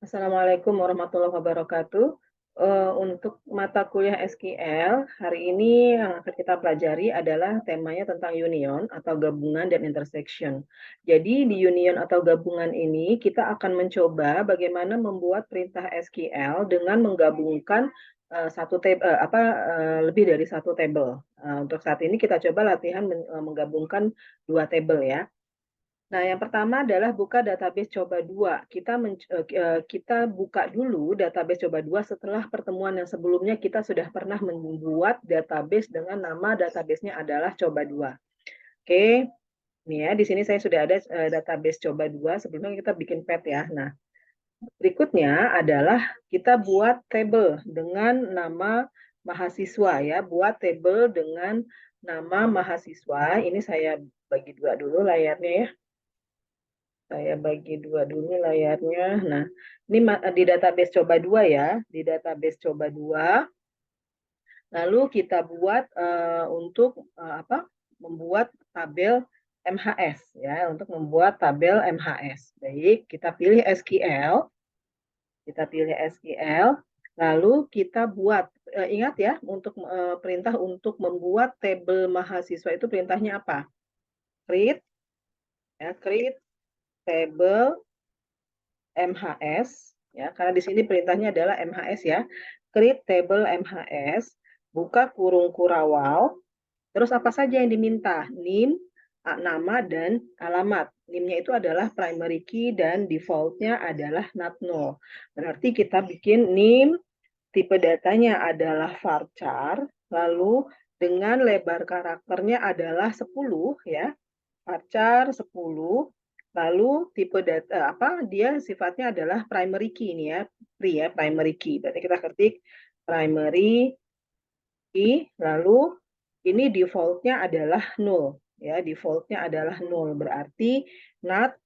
Assalamualaikum warahmatullahi wabarakatuh. Untuk mata kuliah SQL, hari ini yang akan kita pelajari adalah temanya tentang union atau gabungan dan intersection. Jadi di union atau gabungan ini kita akan mencoba bagaimana membuat perintah SQL dengan menggabungkan lebih dari satu tabel. Untuk saat ini kita coba latihan menggabungkan dua tabel ya. Nah, yang pertama adalah buka database coba 2. Kita buka dulu database coba 2 setelah pertemuan yang sebelumnya kita sudah pernah membuat database dengan nama database-nya adalah coba 2. Oke, ini ya, di sini saya sudah ada database coba 2, sebelumnya kita bikin pet ya. Nah, berikutnya adalah kita buat table dengan nama mahasiswa ya, buat table dengan nama mahasiswa. Ini saya bagi dua dulu layarnya ya. Saya bagi dua dulu layarnya. Nah, ini di database coba 2 ya, di database coba 2. Lalu kita buat untuk membuat tabel MHS ya, untuk membuat tabel MHS. Baik, kita pilih SQL. Kita pilih SQL, lalu kita buat ingat ya, untuk perintah untuk membuat tabel mahasiswa itu perintahnya apa? Create ya, create table MHS ya, karena di sini perintahnya adalah MHS ya. Create table MHS, buka kurung kurawal, terus apa saja yang diminta? NIM, nama dan alamat. NIM-nya itu adalah primary key dan default-nya adalah not null. Berarti kita bikin NIM, tipe datanya adalah varchar, lalu dengan lebar karakternya adalah 10 ya. Varchar 10. Lalu tipe data dia sifatnya adalah primary key ini ya, primary key. Berarti kita ketik primary key, lalu ini default-nya adalah null ya, default-nya adalah null, berarti not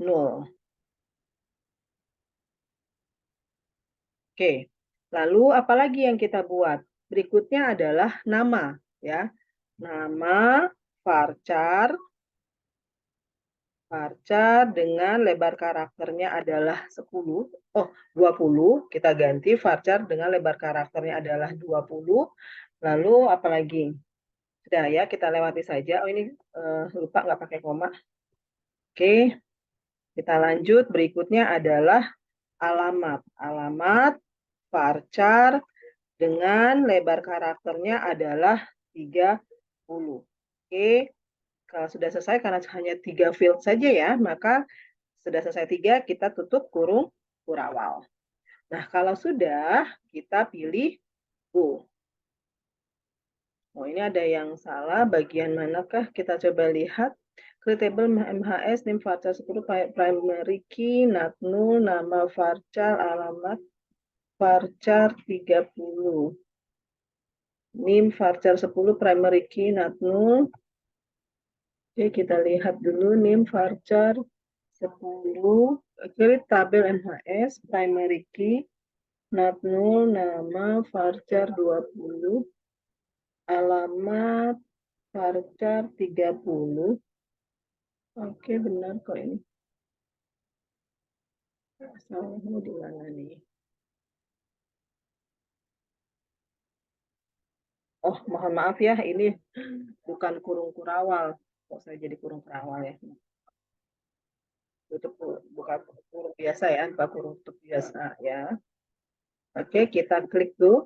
null. Oke. Lalu apalagi yang kita buat? Berikutnya adalah nama ya. Nama varchar dengan lebar karakternya adalah 20, kita ganti varchar dengan lebar karakternya adalah 20. Lalu apalagi? Sudah ya, kita lewati saja. Oh ini lupa nggak pakai koma. Oke, kita lanjut. Berikutnya adalah alamat. Alamat varchar dengan lebar karakternya adalah 30. Oke, kalau sudah selesai karena hanya 3 field saja ya, maka sudah selesai 3, kita tutup kurung kurawal. Nah, kalau sudah, kita pilih Go. Oh, ini ada yang salah. Bagian manakah? Kita coba lihat. Creatable MHS, NIM varchar 10, primary key, not null, nama varchar, alamat varchar 30. NIM varchar 10, primary key, not null. Oke, kita lihat dulu NIM varchar 10. Create tabel MHS, primary key, not null, nama varchar 20, alamat varchar 30. Oke, benar kok ini. Salahnya di mana nih? Oh, mohon maaf ya, ini bukan kurung kurawal. Kok saya jadi kurung kurawal ya? Itu bukan kurung biasa ya, bukan kurung tutup biasa ya. Oke, kita klik tuh.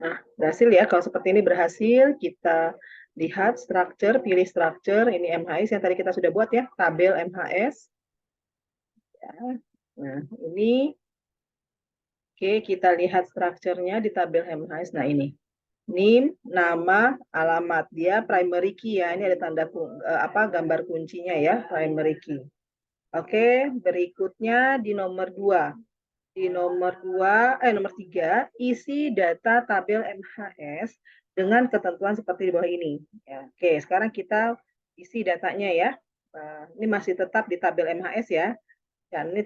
Nah, berhasil ya. Kalau seperti ini berhasil, kita lihat structure, pilih structure. Ini MHS yang tadi kita sudah buat ya, tabel MHS. Ya. Nah, ini oke, kita lihat strukturnya di tabel MHS. Nah, ini. NIM, nama, alamat. Dia primary key ya. Ini ada tanda gambar kuncinya ya, primary key. Oke, berikutnya di nomor 2. Di nomor 3, isi data tabel MHS dengan ketentuan seperti di bawah ini. Ya, oke, sekarang kita isi datanya ya. Ini masih tetap di tabel MHS ya. Dan ini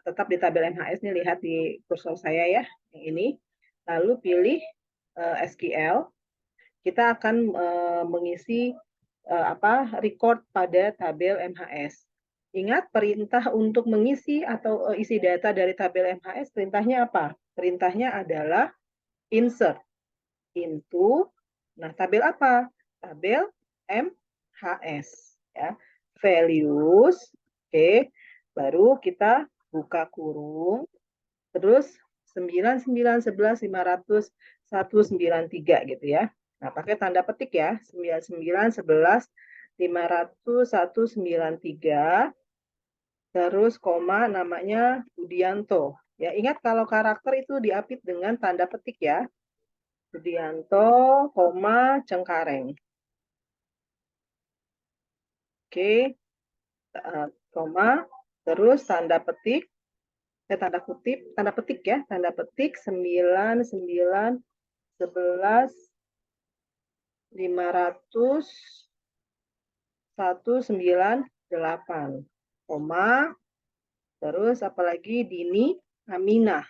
tetap di tabel MHS, nih lihat di kursor saya ya, yang ini. Lalu pilih SQL. Kita akan mengisi record pada tabel MHS. Ingat perintah untuk mengisi atau isi data dari tabel MHS, perintahnya apa? Perintahnya adalah insert into, nah tabel apa? Tabel MHS. Ya. Values, oke. Baru kita buka kurung, terus 99, 11, 500, 193 gitu ya. Nah, pakai tanda petik ya. 99, 11, 500, 193, terus koma namanya Budianto. Ya, ingat kalau karakter itu diapit dengan tanda petik ya. Budianto, koma Cengkareng. Oke, koma, terus tanda petik, tanda kutip, tanda petik ya, tanda petik 99, 11, 500, 198, koma, terus apalagi Dini Aminah.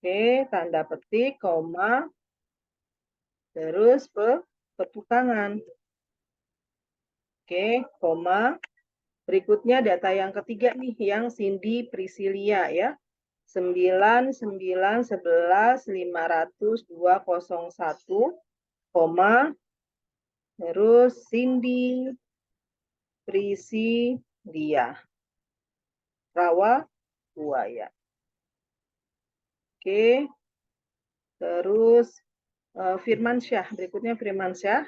Oke, tanda petik, koma, terus petukangan. Oke, koma. Berikutnya data yang ketiga nih, yang Cindy Priscilia ya. 9, 9, 11, 500, 201, koma, terus Cindy Priscilia. Rawa Buaya. Oke, terus Firmansyah. Berikutnya Firmansyah.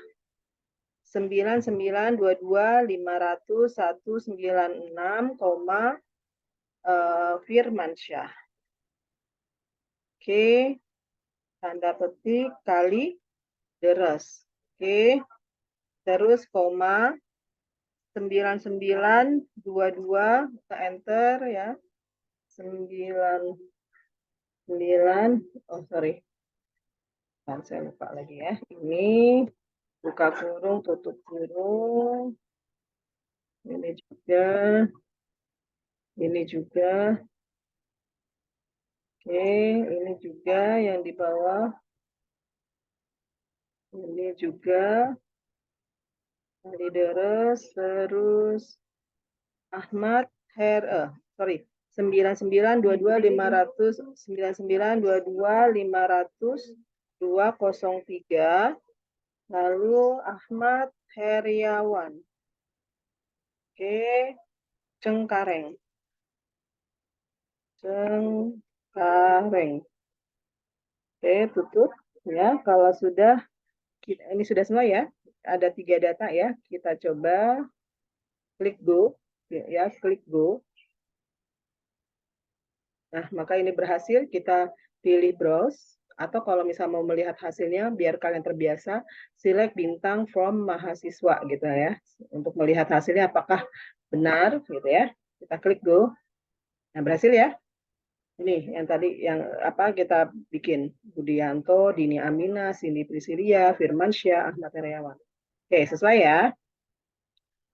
9922 500 196, Firmansyah. Oke, tanda petik kali deres. Oke, terus koma 9922, kita enter ya. 99, oh sorry, saya lupa lagi ya. Ini buka kurung, tutup kurung. Ini juga. Ini juga. Oke, ini juga yang di bawah. Ini juga. Kali deres, terus Ahmad sorry. 9922 500, 9922 500, 203, lalu Ahmad Heriawan. Oke, Cengkareng. Cengkareng. Oke, tutup ya. Kalau sudah, ini sudah semua ya. Ada 3 data ya. Kita coba klik go ya, klik go. Nah, maka ini berhasil, kita pilih browse, atau kalau misalnya mau melihat hasilnya, biar kalian terbiasa, select bintang from mahasiswa gitu ya, untuk melihat hasilnya apakah benar gitu ya. Kita klik go. Nah, berhasil ya. Ini yang tadi yang apa kita bikin, Budianto, Dini Amina, Cindy Priscilia, Firmansyah, Ahmad Heriawan. Oke, sesuai ya.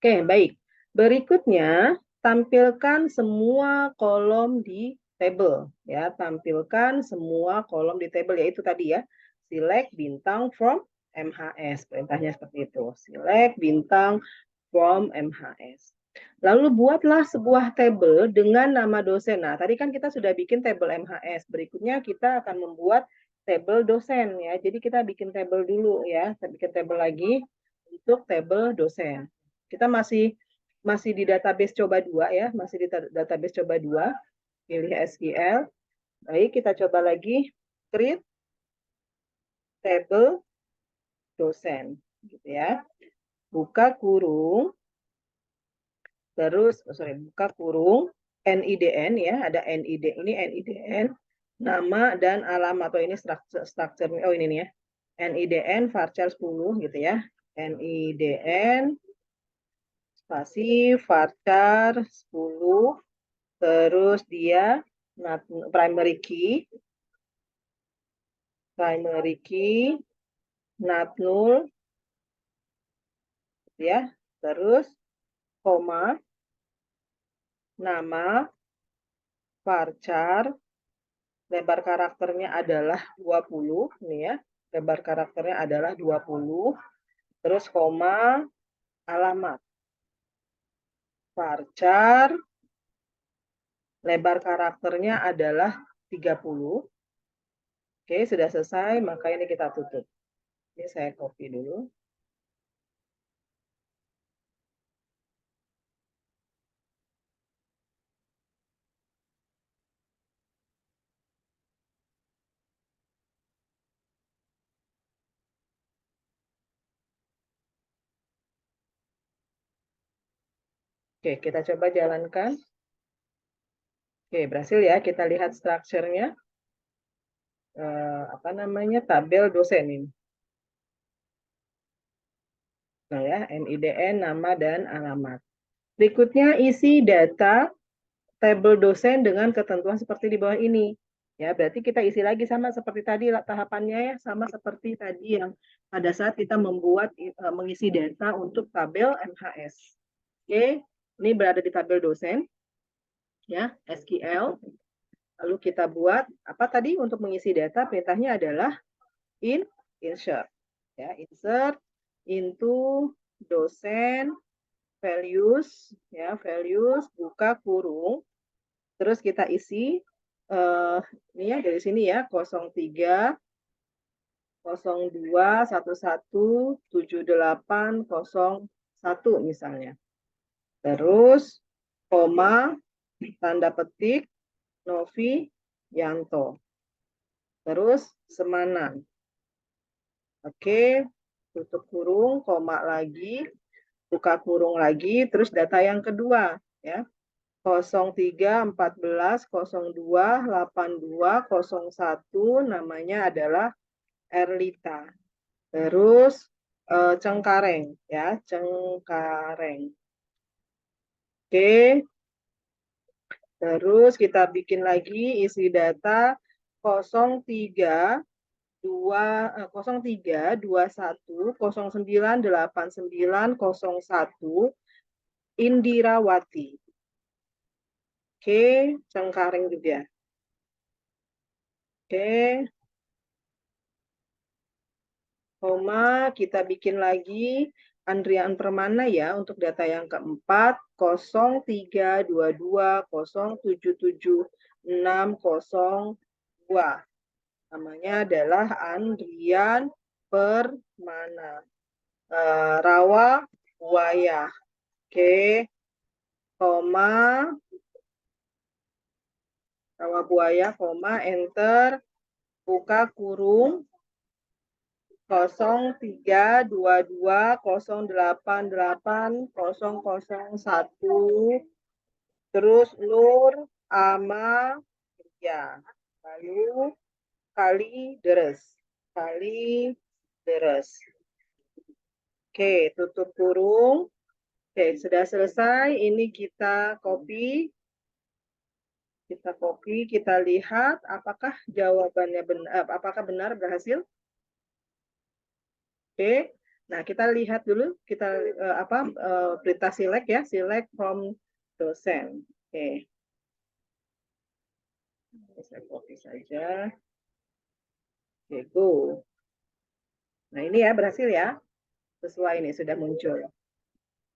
Oke, baik. Berikutnya, tampilkan semua kolom di tabel ya, tampilkan semua kolom di tabel, yaitu tadi ya, select bintang from MHS, perintahnya seperti itu, select bintang from MHS. Lalu buatlah sebuah tabel dengan nama dosen. Nah, tadi kan kita sudah bikin tabel MHS, berikutnya kita akan membuat tabel dosen ya, jadi kita bikin tabel dulu ya, kita bikin tabel lagi untuk tabel dosen. Kita masih di database coba 2 ya, masih di database coba 2. Pilih SQL. Baik, kita coba lagi create table dosen gitu ya. Buka kurung. Terus buka kurung NIDN ya, ada NID, ini NIDN, nama dan alamat, atau ini struktur, oh ini nih ya. NIDN varchar 10 gitu ya. NIDN spasi varchar 10, terus dia primary key nat null ya, terus koma nama varchar, lebar karakternya adalah 20 nih ya, lebar karakternya adalah 20, terus koma alamat, varchar, lebar karakternya adalah 30. Oke, sudah selesai, maka ini kita tutup. Ini saya copy dulu. Oke, kita coba jalankan. Oke, berhasil ya. Kita lihat strukturnya. Apa namanya? Tabel dosen ini. Nah ya, NIDN, nama, dan alamat. Berikutnya isi data tabel dosen dengan ketentuan seperti di bawah ini. Ya, berarti kita isi lagi sama seperti tadi tahapannya ya, sama seperti tadi yang pada saat kita membuat mengisi data untuk tabel MHS. Oke, ini berada di tabel dosen ya, SQL. Lalu kita buat apa tadi untuk mengisi data, perintahnya adalah insert ya, insert into dosen values ya, values buka kurung. Terus kita isi ini ya dari sini ya 03 02 11 7801 misalnya. Terus koma tanda petik Novi Yanto. Terus Semanan. Oke, tutup kurung, koma lagi, buka kurung lagi, terus data yang kedua ya. 03 14 02 82 01 namanya adalah Erlita. Terus Cengkareng ya, Cengkareng. Oke. Terus kita bikin lagi isi data 03 03 21 09 89 01 Indirawati. Oke, Cengkareng juga. Oke. Koma, kita bikin lagi Andrian Permana ya untuk data yang keempat 03 22 077 602. Namanya adalah Andrian Permana. Rawa Buaya. Oke. Koma. Rawa Buaya, koma, enter. Buka kurung. 03 22 088 001. Terus Nur Ama ya. Lalu Kalideres. Kalideres. Oke, tutup kurung. Oke, sudah selesai. Ini kita copy. Kita lihat apakah jawabannya benar, apakah benar berhasil. Oke. Nah, kita lihat dulu kita perintah select ya, select from dosen. Oke. Saya copy saja. Oke, go. Nah, ini ya berhasil ya. Sesuai ini sudah muncul.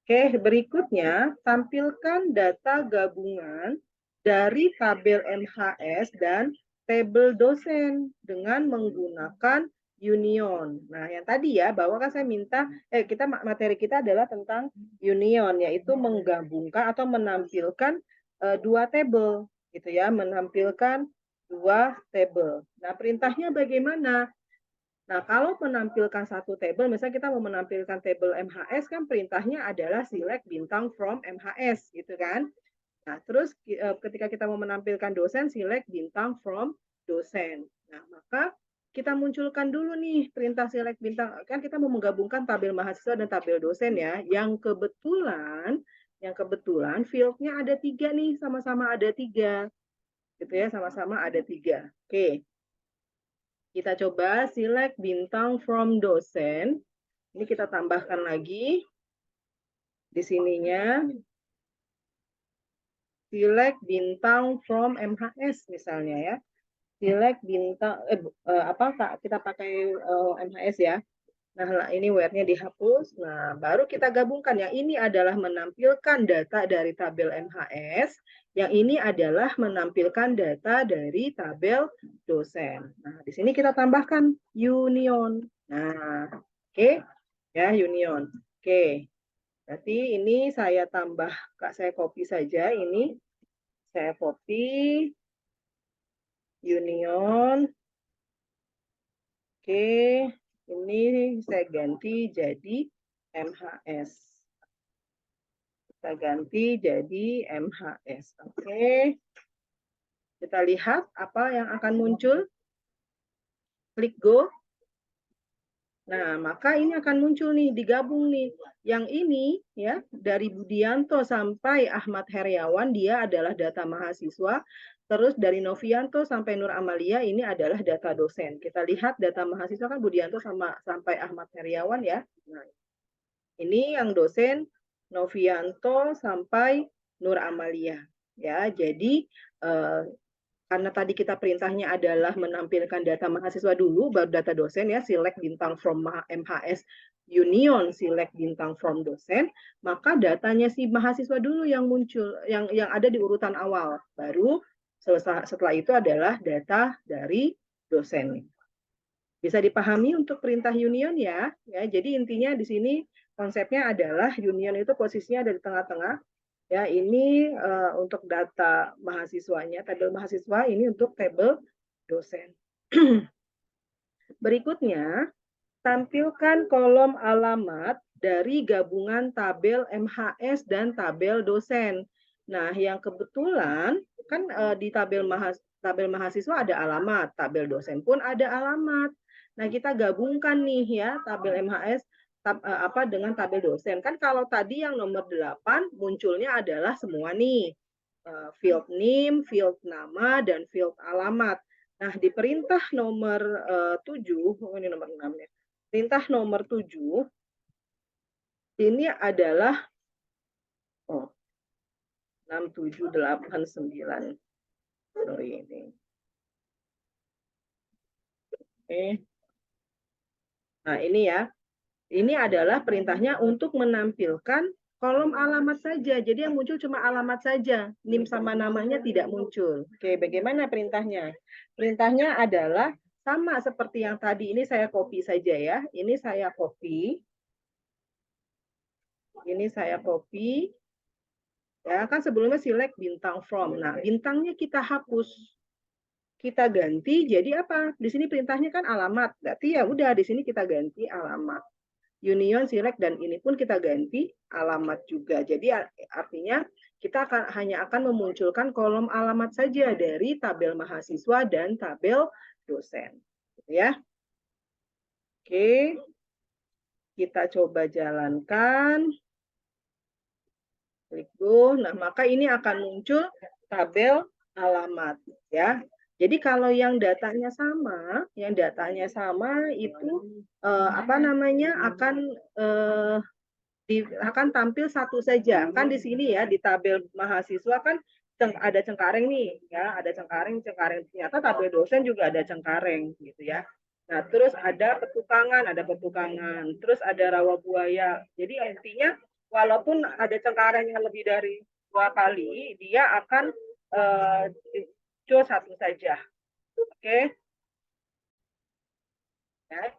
Oke, berikutnya tampilkan data gabungan dari tabel MHS dan tabel dosen dengan menggunakan union. Nah, yang tadi ya, bahwa kan saya minta, materi kita adalah tentang union, yaitu menggabungkan atau menampilkan dua tabel, gitu ya, menampilkan dua tabel. Nah, perintahnya bagaimana? Nah, kalau menampilkan satu tabel, misalnya kita mau menampilkan tabel MHS, kan perintahnya adalah select bintang from MHS, gitu kan? Nah, terus ketika kita mau menampilkan dosen, select bintang from dosen. Nah, maka kita munculkan dulu nih perintah select bintang. Kan kita mau menggabungkan tabel mahasiswa dan tabel dosen ya. Yang kebetulan fieldnya ada 3 nih, sama-sama ada 3. Gitu ya, sama-sama ada 3. Oke. Kita coba select bintang from dosen. Ini kita tambahkan lagi di sininya. Select bintang from MHS misalnya ya. Select bintang kita pakai MHS ya. Nah, ini where-nya dihapus. Nah, baru kita gabungkan. Yang ini adalah menampilkan data dari tabel MHS. Yang ini adalah menampilkan data dari tabel dosen. Nah, di sini kita tambahkan union. Nah, oke. Ya, union. Oke. Berarti ini saya tambah, saya copy saja ini. Saya copy union. Oke, ini saya ganti jadi MHS. Kita ganti jadi MHS. Oke, kita lihat apa yang akan muncul. Klik go. Nah, maka ini akan muncul nih, digabung nih. Yang ini ya, dari Budianto sampai Ahmad Heriawan, dia adalah data mahasiswa. Terus dari Novianto sampai Nur Amalia, ini adalah data dosen. Kita lihat data mahasiswa kan Budianto sampai Ahmad Heriawan ya. Nah, ini yang dosen Novianto sampai Nur Amalia. Ya, jadi karena tadi kita perintahnya adalah menampilkan data mahasiswa dulu, baru data dosen ya, select bintang from MHS union, select bintang from dosen, maka datanya si mahasiswa dulu yang muncul, yang ada di urutan awal. Baru setelah itu adalah data dari dosen. Bisa dipahami untuk perintah union ya. Jadi intinya di sini konsepnya adalah union itu posisinya ada di tengah-tengah. Ya, ini untuk data mahasiswanya, tabel mahasiswa, ini untuk tabel dosen. Berikutnya, tampilkan kolom alamat dari gabungan tabel MHS dan tabel dosen. Nah, yang kebetulan kan di tabel mahasiswa ada alamat, tabel dosen pun ada alamat. Nah, kita gabungkan nih ya tabel MHS dengan tabel dosen. Kan kalau tadi yang nomor 8 munculnya adalah semua nih. Field name, field nama, dan field alamat. Nah, di perintah nomor 7, ini nomor 6 ya. Perintah nomor 7, ini adalah 6, 7, 8, 9. Sorry ini. Oke. Nah, ini ya. Ini adalah perintahnya untuk menampilkan kolom alamat saja. Jadi yang muncul cuma alamat saja. NIM sama namanya tidak muncul. Oke, bagaimana perintahnya? Perintahnya adalah sama seperti yang tadi. Ini saya copy saja ya. Ini saya copy. Ini saya copy. Ya, kan sebelumnya select bintang from. Nah, bintangnya kita hapus. Kita ganti jadi apa? Di sini perintahnya kan alamat. Berarti ya udah di sini kita ganti alamat. Union, select, dan ini pun kita ganti alamat juga. Jadi artinya kita hanya akan memunculkan kolom alamat saja dari tabel mahasiswa dan tabel dosen. Ya. Oke. Kita coba jalankan. Klik go. Nah, maka ini akan muncul tabel alamat ya. Jadi kalau yang datanya sama itu akan tampil satu saja. Kan di sini ya di tabel mahasiswa kan ada cengkareng nih ya, ada cengkareng. Ternyata tabel dosen juga ada cengkareng gitu ya. Nah, terus ada petukangan, terus ada rawa buaya. Jadi intinya walaupun ada cengkareng yang lebih dari 2 kali, dia akan muncul satu saja. Oke. Ya.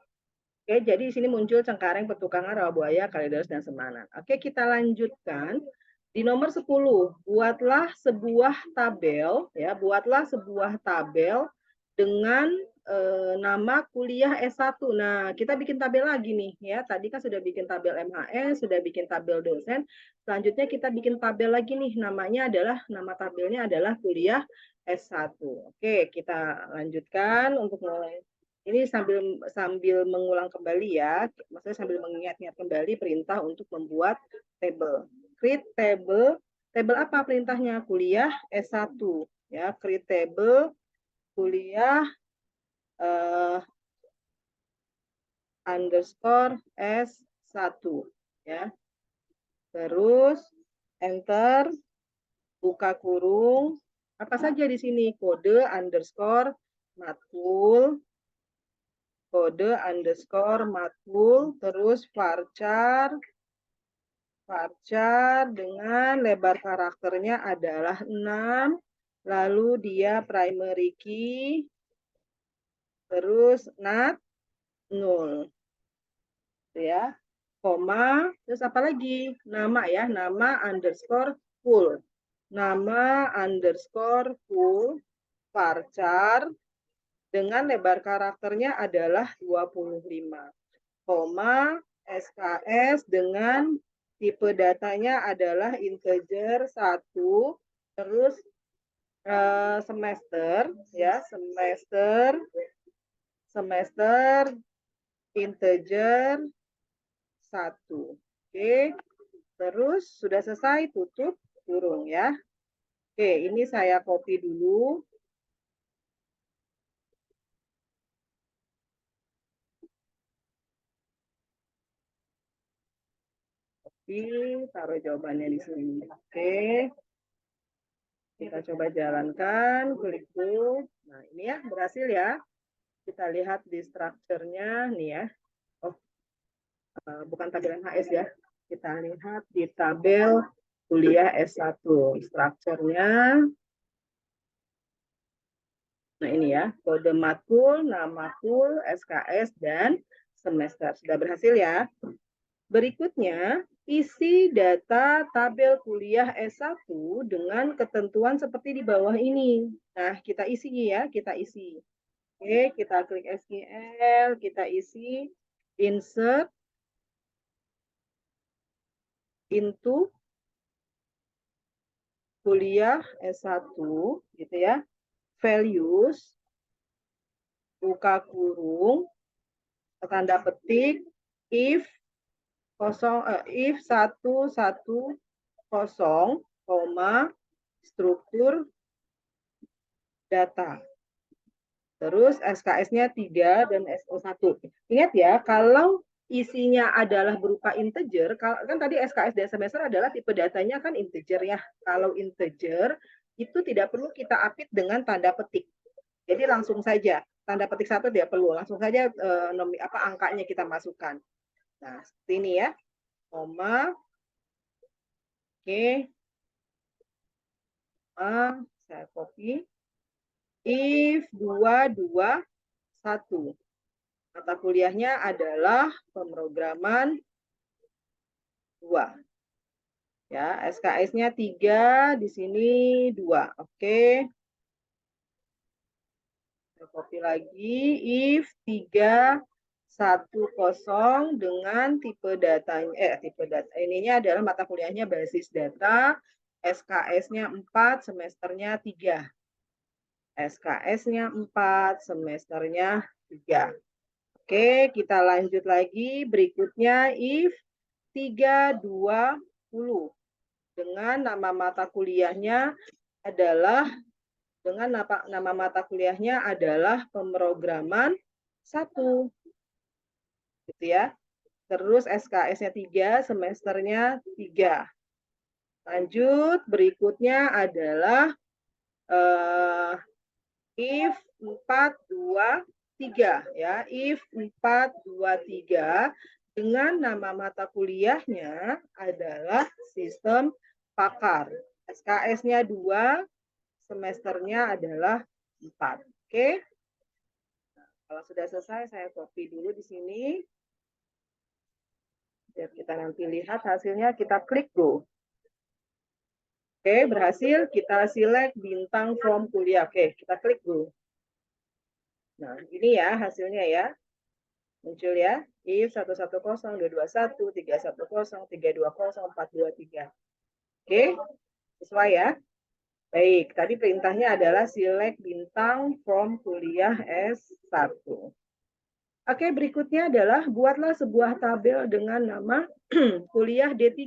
Oke, jadi di sini muncul cengkareng, petukangan, rawa buaya, kalideres, dan semanan. Oke, kita lanjutkan. Di nomor 10, buatlah sebuah tabel, ya, buatlah sebuah tabel dengan nama kuliah S1. Nah, kita bikin tabel lagi nih, ya. Tadi kan sudah bikin tabel MHS, sudah bikin tabel dosen. Selanjutnya kita bikin tabel lagi nih, nama tabelnya adalah kuliah S1. Oke, kita lanjutkan untuk mulai. Ini sambil mengulang kembali ya, maksudnya sambil mengingat-ingat kembali perintah untuk membuat table. Create table, table apa perintahnya? Kuliah S1 ya, create table kuliah underscore S1 ya. Terus enter, buka kurung, apa saja di sini? Kode underscore matkul kode underscore matkul, terus varchar dengan lebar karakternya adalah 6, lalu dia primary key, terus nat 0. Ya, koma, terus apa lagi? Nama ya, nama underscore full. Nama underscore full varchar dengan lebar karakternya adalah 25. Koma, SKS dengan tipe datanya adalah integer 1, terus semester ya, semester integer 1. Oke. Terus sudah selesai, tutup kurung ya. Oke, ini saya copy dulu. Taruh jawabannya di sini. Oke. Kita coba jalankan, klik dulu. Nah, ini ya, berhasil ya. Kita lihat di strukturnya nih ya. Oh, bukan tabel MHS ya. Kita lihat di tabel kuliah S1. Strukturnya. Nah, ini ya, kode matkul, nama matkul, SKS, dan semester. Sudah berhasil ya. Berikutnya, isi data tabel kuliah S1 dengan ketentuan seperti di bawah ini. Nah, kita isi ya, kita isi. Oke, kita klik SQL, kita isi insert into kuliah S1 gitu ya. Values, buka kurung, tanda petik, if 110, struktur data. Terus SKS-nya 3 dan SO1. Ingat ya, kalau isinya adalah berupa integer, kan tadi SKS dan semester adalah tipe datanya kan integer ya. Kalau integer, itu tidak perlu kita apit dengan tanda petik. Jadi langsung saja, tanda petik 1 tidak perlu, langsung saja angkanya kita masukkan. Nah, seperti ini ya. Koma. Oke. Saya copy. If 221. Mata kuliahnya adalah pemrograman 2. Ya, SKS-nya 3, di sini 2. Oke. Saya copy lagi. If 310 dengan tipe datanya, ininya adalah mata kuliahnya basis data, SKS-nya 4, semesternya 3. SKS-nya 4, semesternya 3. Oke, kita lanjut lagi. Berikutnya, if 320 dengan nama mata kuliahnya adalah pemrograman 1. Gitu ya. Terus SKS-nya 3, semesternya 3. Lanjut, berikutnya adalah if 423 ya, if 423 dengan nama mata kuliahnya adalah sistem pakar. SKS-nya 2, semesternya adalah 4. Oke. Nah, kalau sudah selesai saya copy dulu di sini. Biar kita nanti lihat hasilnya, kita klik go. Oke, berhasil. Kita select bintang from kuliah. Oke, kita klik go. Nah, ini ya hasilnya ya. Muncul ya. If 110, 221, 310, 320, 423. Oke, sesuai ya. Baik, tadi perintahnya adalah select bintang from kuliah S1. Oke, berikutnya adalah buatlah sebuah tabel dengan nama kuliah D3.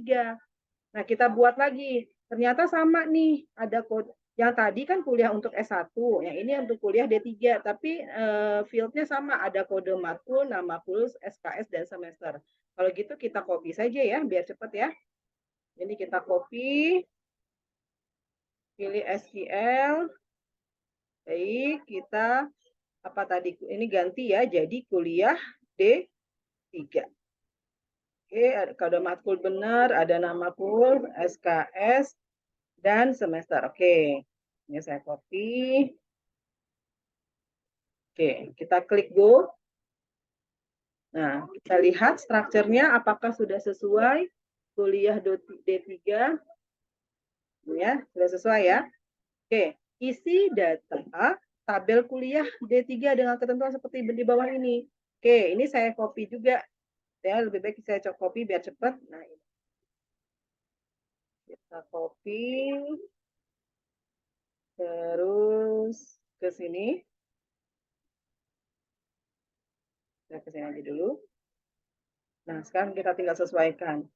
Nah, kita buat lagi. Ternyata sama nih, ada kode. Yang tadi kan kuliah untuk S1, yang ini untuk kuliah D3, tapi fieldnya sama, ada kode matkul, nama matkul, SKS, dan semester. Kalau gitu kita copy saja ya, biar cepat ya. Ini kita copy, pilih SQL, baik, kita Apa tadi? Ini ganti ya, jadi kuliah D3. Oke, kalau matkul benar, ada nama kul, SKS, dan semester. Oke, ini saya copy. Oke, kita klik go. Nah, kita lihat strukturnya apakah sudah sesuai kuliah D3. Ya, sudah sesuai ya. Oke, isi data tabel kuliah D3 dengan ketentuan seperti di bawah ini. Oke, ini saya copy juga. Ya, lebih baik saya copy biar cepat. Nah, ini kita copy terus ke sini. Saya ke sini aja dulu. Nah, sekarang kita tinggal sesuaikan.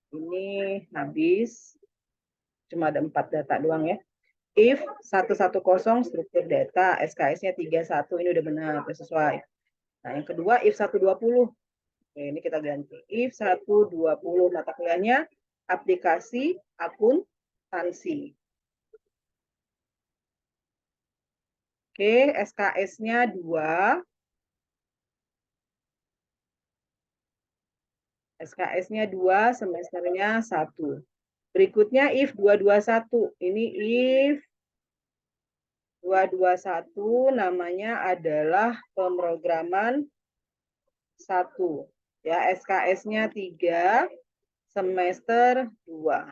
Ini habis. Cuma ada 4 data doang ya. If 110 struktur data, SKS-nya 31, ini udah benar, udah sesuai. Nah, yang kedua, if 120. Oke, ini kita ganti. If 120, mata kuliahnya aplikasi akuntansi. Oke, SKS-nya 2. SKS-nya 2, semesternya 1. Berikutnya if 221. Ini if 221 namanya adalah pemrograman 1. Ya, SKS-nya 3, semester 2.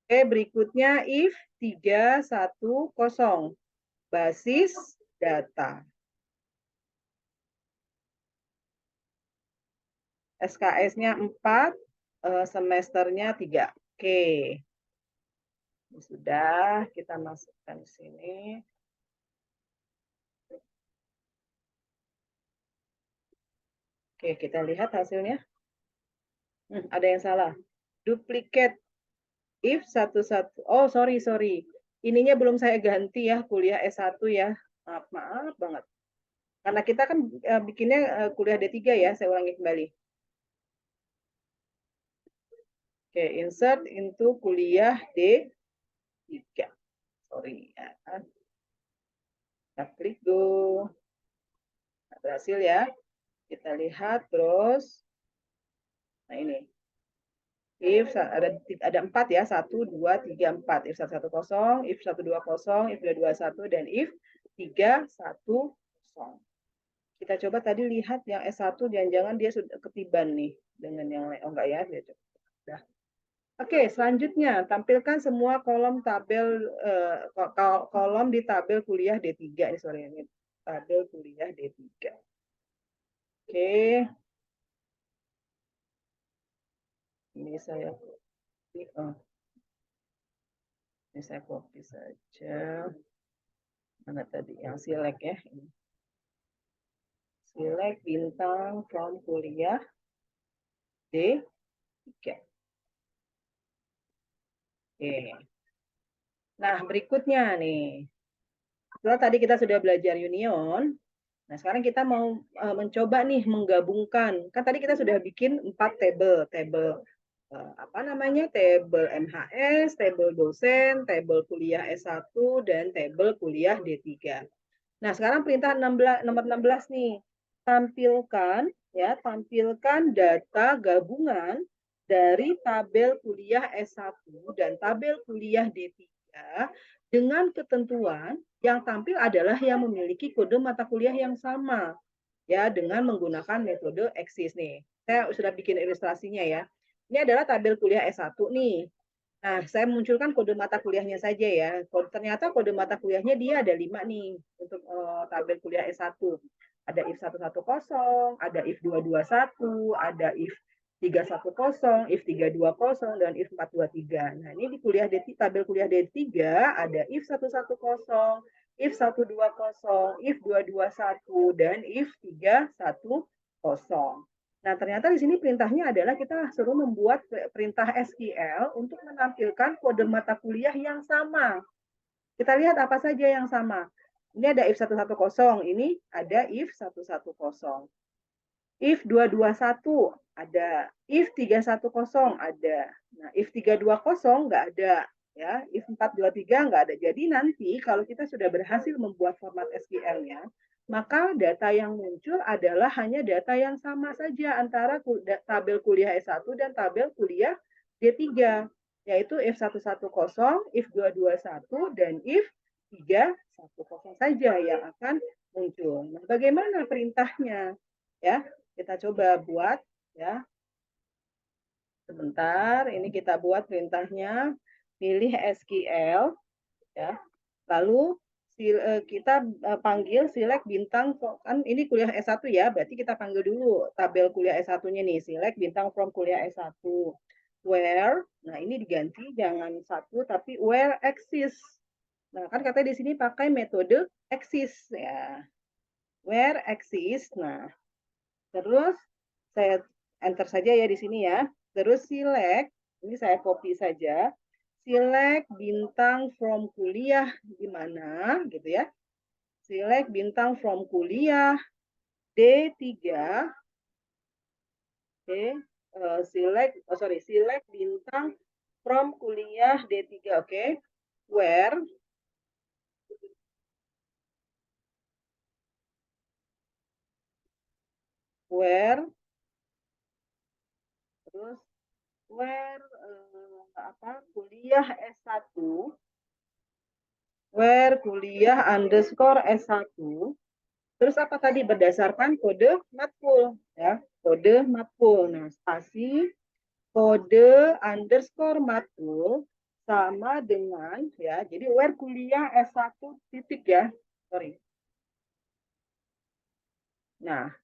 Oke, berikutnya if 310, basis data. SKS-nya 4, semesternya 3. Oke. Sudah, kita masukkan di sini. Oke, kita lihat hasilnya. Ada yang salah. Duplicate if 11. Oh, sorry. Ininya belum saya ganti ya, kuliah S1 ya. Maaf banget. Karena kita kan bikinnya kuliah D3 ya, saya ulangi kembali. Oke, insert into kuliah D3. Sorry ya. Kita klik go. Nah, berhasil ya. Kita lihat terus. Nah, ini. If ada 4 ya, 1, 2, 3, 4. If 110, if 120, if 221, dan if 310. Kita coba tadi lihat yang S1, jangan-jangan dia sudah ketiban nih dengan yang lain. Oh enggak ya, dia sudah. Oke, selanjutnya tampilkan semua kolom tabel kolom di tabel kuliah D3. Ini sorry, ini tabel kuliah D3. Oke. Ini saya copy. Oh. Ini saya copy saja. Mana tadi yang select ya? Select bintang from kuliah D3. Oke. Nah, berikutnya nih. Setelah tadi kita sudah belajar union, nah sekarang kita mau mencoba nih menggabungkan. Kan tadi kita sudah bikin 4 tabel. Tabel apa namanya? Tabel MHS, tabel dosen, tabel kuliah S1, dan tabel kuliah D3. Nah, sekarang perintah nomor 16 nih. Tampilkan data gabungan dari tabel kuliah S1 dan tabel kuliah D3 dengan ketentuan yang tampil adalah yang memiliki kode mata kuliah yang sama ya dengan menggunakan metode eksis nih. Saya sudah bikin ilustrasinya ya. Ini adalah tabel kuliah S1 nih. Nah, saya munculkan kode mata kuliahnya saja ya. Ternyata kode mata kuliahnya dia ada 5 nih untuk tabel kuliah S1. Ada if 110, ada if 221, ada if 310, if 320, dan if 423. Nah, ini di kuliah tabel kuliah D3 ada if 110, if 120, if 221, dan if 310. Nah, ternyata di sini perintahnya adalah kita suruh membuat perintah SQL untuk menampilkan kode mata kuliah yang sama. Kita lihat apa saja yang sama. Ini ada if 110, ini ada if 110. If 221 ada, if 310 ada. Nah, if 320 nggak ada. Ya, if 423 nggak ada. Jadi nanti kalau kita sudah berhasil membuat format SQL-nya, maka data yang muncul adalah hanya data yang sama saja antara tabel kuliah S1 dan tabel kuliah D3, yaitu if 110, if 221, dan if 310 saja yang akan muncul. Nah, bagaimana perintahnya? Ya, kita coba buat ya. Sebentar, ini kita buat perintahnya. Pilih SQL ya. Lalu kita panggil select bintang, kan ini kuliah S1 ya, berarti kita panggil dulu tabel kuliah S1-nya nih, select bintang from kuliah S1. Where, nah ini diganti jangan satu tapi where exists. Nah, kan katanya di sini pakai metode exists ya. Where exists. Nah, terus saya enter saja ya di sini ya. Terus select, ini saya copy saja. Select bintang from kuliah di mana gitu ya. Select bintang from kuliah D3. Oke, select bintang from kuliah D3, oke. Where terus kuliah S1, kuliah underscore S1. Terus apa tadi? Berdasarkan kode matkul ya, kode matkul. Nah, spasi kode underscore matkul sama dengan ya. Jadi where kuliah S1 titik ya. Sorry. Nah,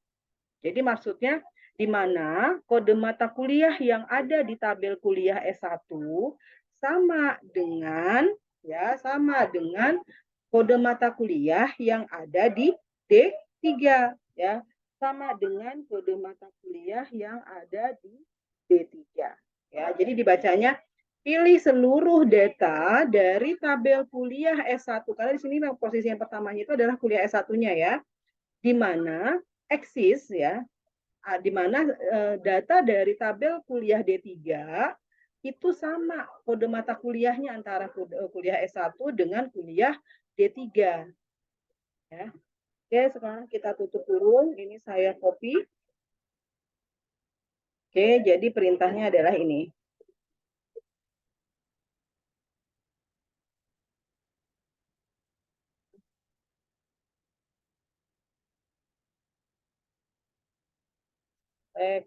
jadi maksudnya di mana kode mata kuliah yang ada di tabel kuliah S1 sama dengan kode mata kuliah yang ada di D3 ya. Sama dengan kode mata kuliah yang ada di D3 ya. Jadi dibacanya pilih seluruh data dari tabel kuliah S1 karena di sini posisi yang pertamanya itu adalah kuliah S1-nya ya. Di mana eksis ya, di mana data dari tabel kuliah D3 itu sama kode mata kuliahnya antara kuliah S1 dengan kuliah D3 ya. Oke, sekarang kita tutup dulu. Ini saya copy. Oke, jadi perintahnya adalah ini.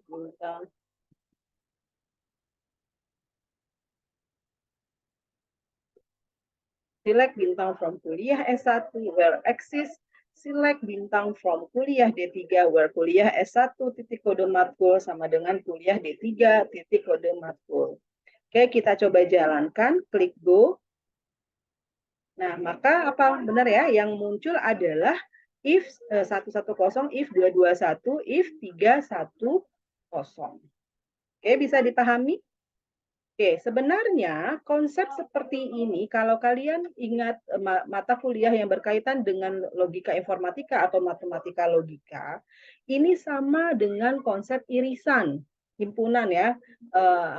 Bintang. Select bintang from kuliah S1 where exists. Select bintang from kuliah D3 where kuliah S1 titik kode matkul sama dengan kuliah D3 titik kode matkul. Oke, kita coba jalankan, klik go. Nah, maka apa benar ya? Yang muncul adalah if 110, if 221, if 310. Oke, bisa dipahami? Oke, sebenarnya konsep seperti ini kalau kalian ingat mata kuliah yang berkaitan dengan logika informatika atau matematika logika, ini sama dengan konsep irisan, himpunan ya,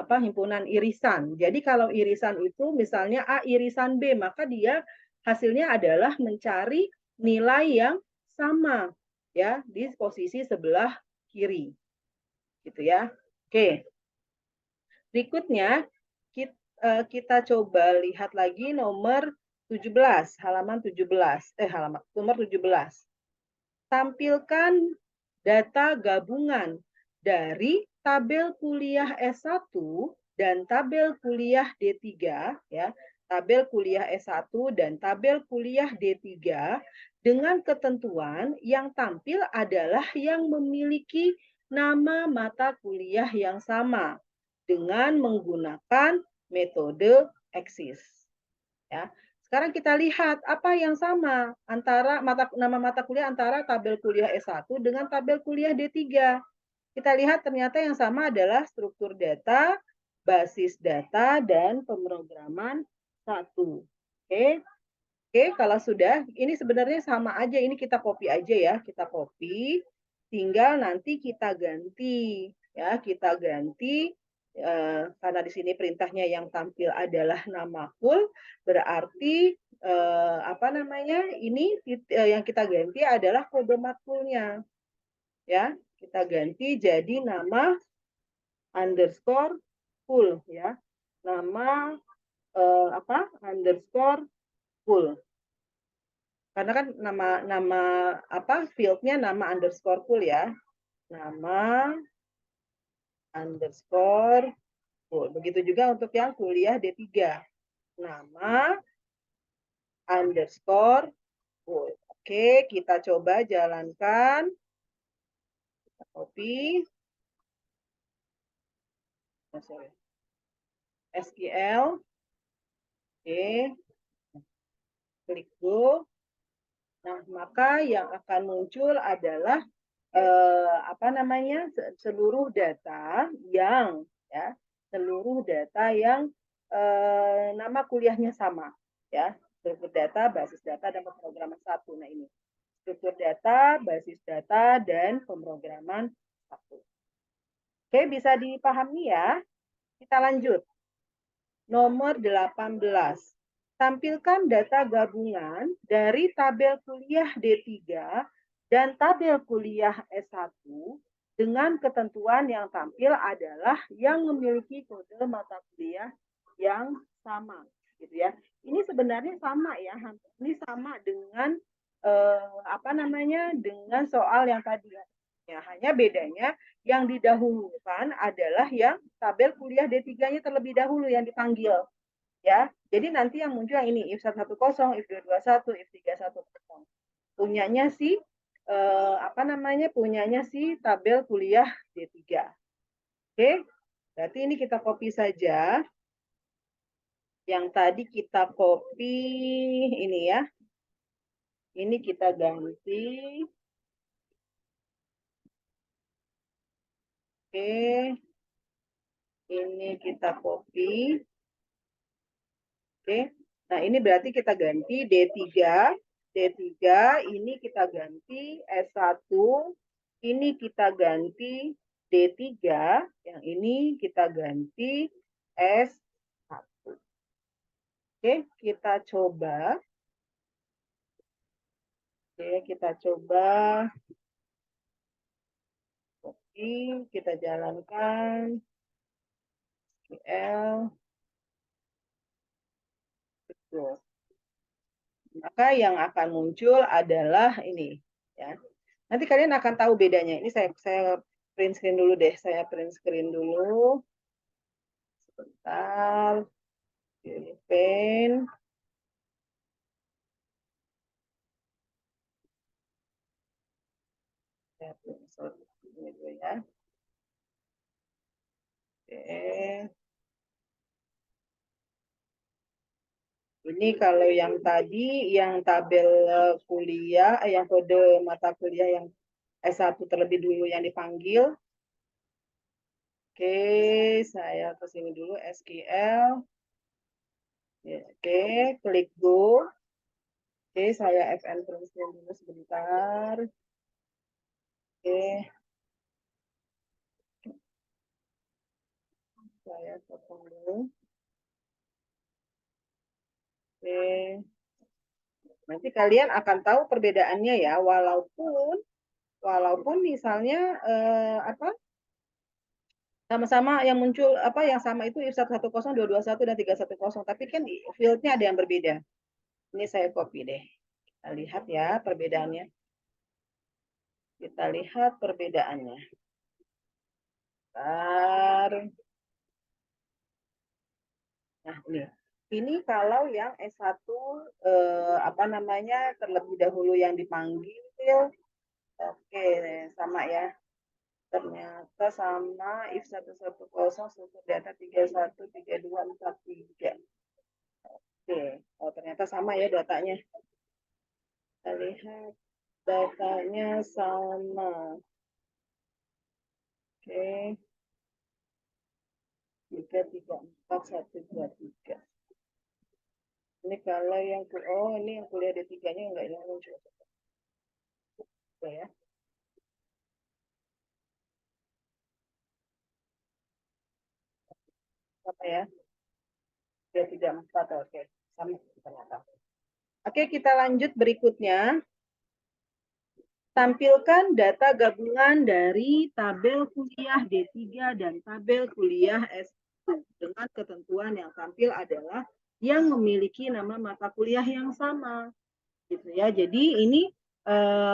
himpunan irisan. Jadi kalau irisan itu misalnya A irisan B, maka dia hasilnya adalah mencari nilai yang sama ya di posisi sebelah kiri. Gitu ya. Oke. Berikutnya kita coba lihat lagi nomor 17, halaman 17. Nomor 17. Tampilkan data gabungan dari tabel kuliah S1 dan tabel kuliah D3 ya. Tabel kuliah S1 dan tabel kuliah D3 dengan ketentuan yang tampil adalah yang memiliki nama mata kuliah yang sama dengan menggunakan metode eksis. Ya. Sekarang kita lihat apa yang sama antara nama mata kuliah antara tabel kuliah S1 dengan tabel kuliah D3. Kita lihat ternyata yang sama adalah struktur data, basis data, dan pemrograman 1. Oke. Oke, kalau sudah, ini sebenarnya sama aja. Ini kita copy aja ya. Kita copy, tinggal nanti kita ganti. Ya, kita ganti karena di sini perintahnya yang tampil adalah nama full, berarti apa namanya? Ini yang kita ganti adalah kode makulnya, ya. Kita ganti jadi nama underscore full, ya. Nama apa? Underscore full. Karena kan nama nama apa fieldnya nama underscore full, ya. Nama underscore full. Begitu juga untuk yang kuliah D3. Nama underscore full. Oke, kita coba jalankan. Kita copy. SQL. Oke. Klik go. Nah, maka yang akan muncul adalah apa namanya? Seluruh data yang ya, seluruh data yang nama kuliahnya sama, ya. Struktur data, basis data, dan pemrograman satu. Nah, ini struktur data, basis data, dan pemrograman satu. Oke, bisa dipahami ya. Kita lanjut. Nomor 18. Tampilkan data gabungan dari tabel kuliah D3 dan tabel kuliah S1 dengan ketentuan yang tampil adalah yang memiliki kode mata kuliah yang sama, gitu ya. Ini sebenarnya sama ya, ini sama dengan apa namanya? Dengan soal yang tadi ya. Hanya bedanya yang didahulukan adalah yang tabel kuliah D3-nya terlebih dahulu yang dipanggil, ya. Jadi nanti yang muncul yang ini if 110, if 221, if 310. Punyanya si apa namanya? Punyanya si tabel kuliah D3. Oke. Berarti ini kita copy saja. Yang tadi kita copy ini ya. Ini kita ganti. Oke. Ini kita copy. Oke. Nah, ini berarti kita ganti D3. D3 ini kita ganti S1. Ini kita ganti D3. Yang ini kita ganti S1. Oke, kita coba. Oke, kita coba. Oke, kita jalankan. SQL. Betul. Maka yang akan muncul adalah ini, ya. Nanti kalian akan tahu bedanya. Ini saya print screen dulu deh. Saya print screen dulu. Sebentar. Pilih pen. Saya print ini dulu ya. Oke. Ini kalau yang tadi, yang tabel kuliah, yang kode mata kuliah yang S1 terlebih dulu yang dipanggil. Oke, saya ke sini dulu SQL. Oke, klik go. Oke, saya FN print screen dulu sebentar. Oke. Saya potong dulu. Oke. Nanti kalian akan tahu perbedaannya ya, walaupun misalnya apa sama-sama yang muncul apa yang sama itu if 110, 221 dan 310, tapi kan fieldnya ada yang berbeda. Ini saya copy deh. Kita lihat ya perbedaannya. Kita lihat perbedaannya. Bentar. Nah, ini kalau yang S1 apa namanya terlebih dahulu yang dipanggil. Oke, sama ya. Ternyata sama if 110 struktur data 313243. Oke, oh ternyata sama ya datanya. Kita lihat datanya sama. Oke. 334 123. Ini kalau yang ini yang kuliah D3-nya enggak yang muncul. Oke ya. Ya, 234, oke. Sama ternyata. Oke, kita lanjut berikutnya. Tampilkan data gabungan dari tabel kuliah D3 dan tabel kuliah S1 dengan ketentuan yang tampil adalah yang memiliki nama mata kuliah yang sama. Gitu ya. Jadi ini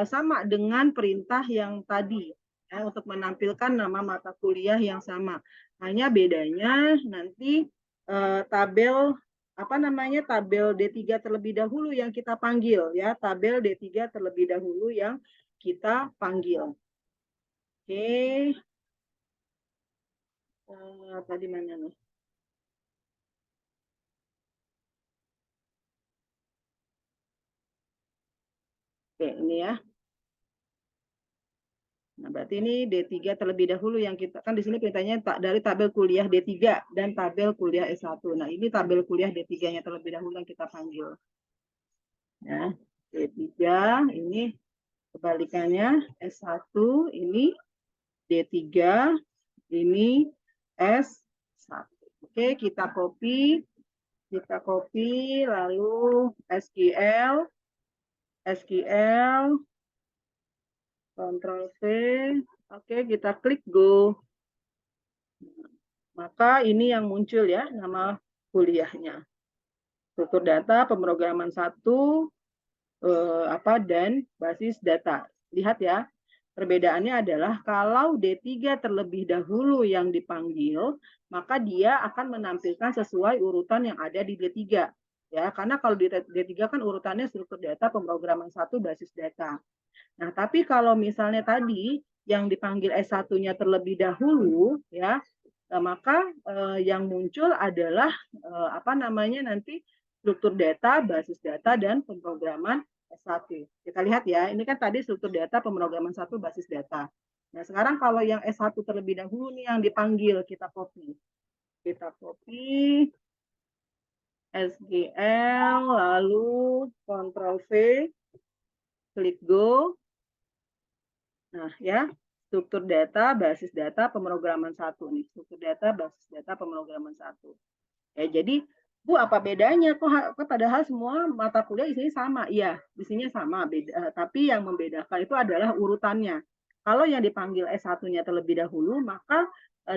sama dengan perintah yang tadi ya, untuk menampilkan nama mata kuliah yang sama. Hanya bedanya nanti tabel apa namanya tabel D3 terlebih dahulu yang kita panggil ya, tabel D3 terlebih dahulu yang kita panggil. Oke. Tadi mana nih? Oke, ini ya. Nah, berarti ini D3 terlebih dahulu yang kita, kan di sini perintahnya dari tabel kuliah D3 dan tabel kuliah S1. Nah, ini tabel kuliah D3-nya terlebih dahulu yang kita panggil. Ya, D3 ini kebalikannya S1 ini D3 ini S1. Oke, kita copy lalu SQL Ctrl V. Oke, kita klik go. Maka ini yang muncul ya nama kuliahnya. Struktur data pemrograman 1 dan basis data. Lihat ya. Perbedaannya adalah kalau D3 terlebih dahulu yang dipanggil, maka dia akan menampilkan sesuai urutan yang ada di D3. Ya, karena kalau di D3 kan urutannya struktur data pemrograman 1 basis data. Nah, tapi kalau misalnya tadi yang dipanggil S1-nya terlebih dahulu, ya, maka yang muncul adalah apa namanya nanti struktur data, basis data, dan pemrograman S1. Kita lihat ya, ini kan tadi struktur data, pemrograman 1, basis data. Nah, sekarang kalau yang S1 terlebih dahulu nih yang dipanggil, kita copy. Kita copy SQL, lalu Ctrl V, klik Go. Nah, ya, struktur data, basis data, pemrograman 1 nih. Struktur data, basis data, pemrograman 1. Ya, jadi, Bu, apa bedanya? Kok padahal semua mata kuliah isinya sama? Iya, isinya sama, beda. Tapi yang membedakan itu adalah urutannya. Kalau yang dipanggil S1-nya terlebih dahulu, maka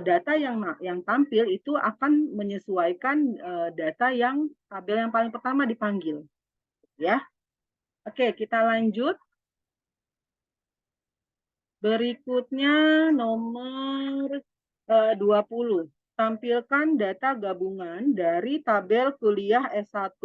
data yang tampil itu akan menyesuaikan data yang tabel yang paling pertama dipanggil. Ya. Oke, kita lanjut. Berikutnya nomor 20. Tampilkan data gabungan dari tabel kuliah S1